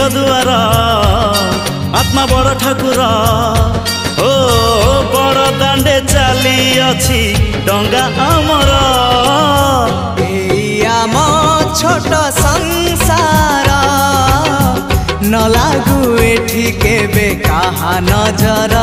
दुआर आत्मा बड़ ठाकुर ओ बड़ दांडे चली अछि डंगा आमर आम छोट संसार न लागू एठी केबे कहा नजर।